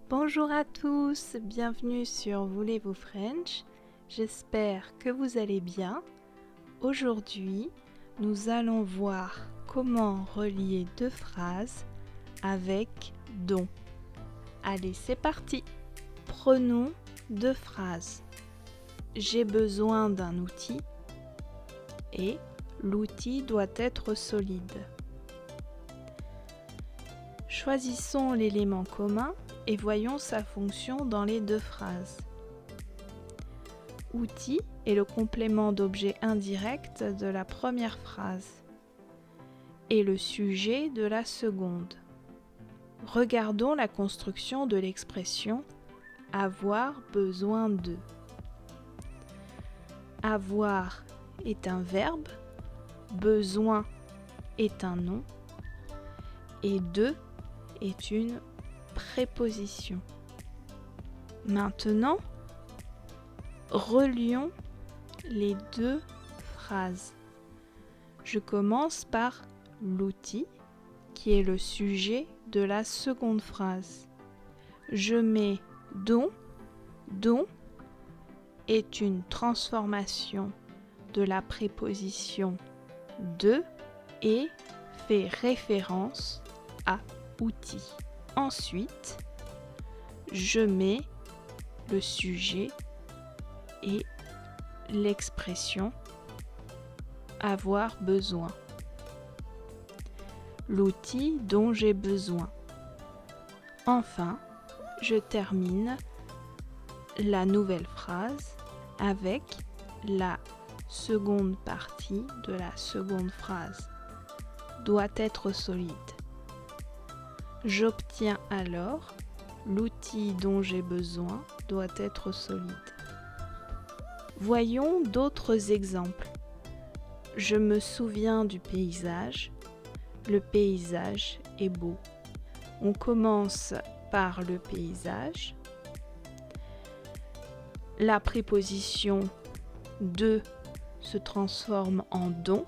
Bonjour à tous, bienvenue sur Voulez-vous French. J'espère que vous allez bien. Aujourd'hui, nous allons voir comment relier deux phrases avec dont. Allez, c'est parti. Prenons deux phrases. J'ai besoin d'un outil et l'outil doit être solide. Choisissons l'élément commun et voyons sa fonction dans les deux phrases. Outil est le complément d'objet indirect de la première phrase et le sujet de la seconde. Regardons la construction de l'expression « avoir besoin de ». Avoir est un verbe, besoin est un nom et de est une préposition. Maintenant, relions les deux phrases. Je commence par l'outil qui est le sujet de la seconde phrase. Je mets dont est une transformation de la préposition de et fait référence à outil. Ensuite, je mets le sujet et l'expression avoir besoin. L'outil dont j'ai besoin. Enfin, je termine la nouvelle phrase avec la seconde partie de la seconde phrase. Doit être solide. J'obtiens alors l'outil dont j'ai besoin doit être solide. Voyons d'autres exemples. Je me souviens du paysage. Le paysage est beau. On commence par le paysage. La préposition de se transforme en dont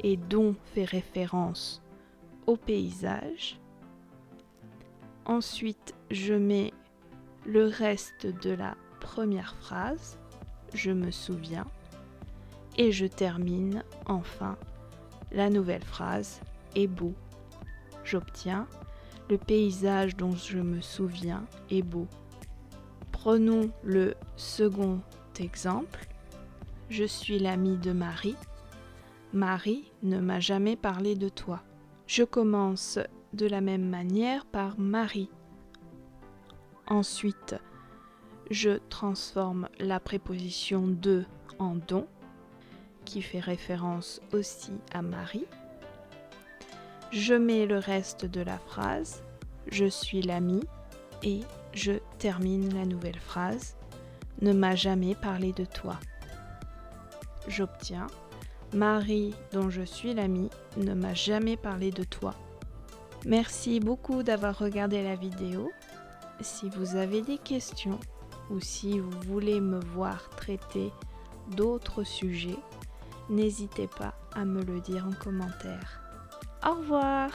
et dont fait référence au paysage. Ensuite, je mets le reste de la première phrase, je me souviens, et je termine enfin la nouvelle phrase, est beau. J'obtiens le paysage dont je me souviens est beau. Prenons le second exemple. Je suis l'ami de Marie. Marie ne m'a jamais parlé de toi. Je commence de la même manière par Marie. Ensuite, je transforme la préposition de en dont, qui fait référence aussi à Marie. Je mets le reste de la phrase, je suis l'ami, et je termine la nouvelle phrase, ne m'a jamais parlé de toi. J'obtiens Marie, dont je suis l'ami, ne m'a jamais parlé de toi. Merci beaucoup d'avoir regardé la vidéo. Si vous avez des questions ou si vous voulez me voir traiter d'autres sujets, n'hésitez pas à me le dire en commentaire. Au revoir!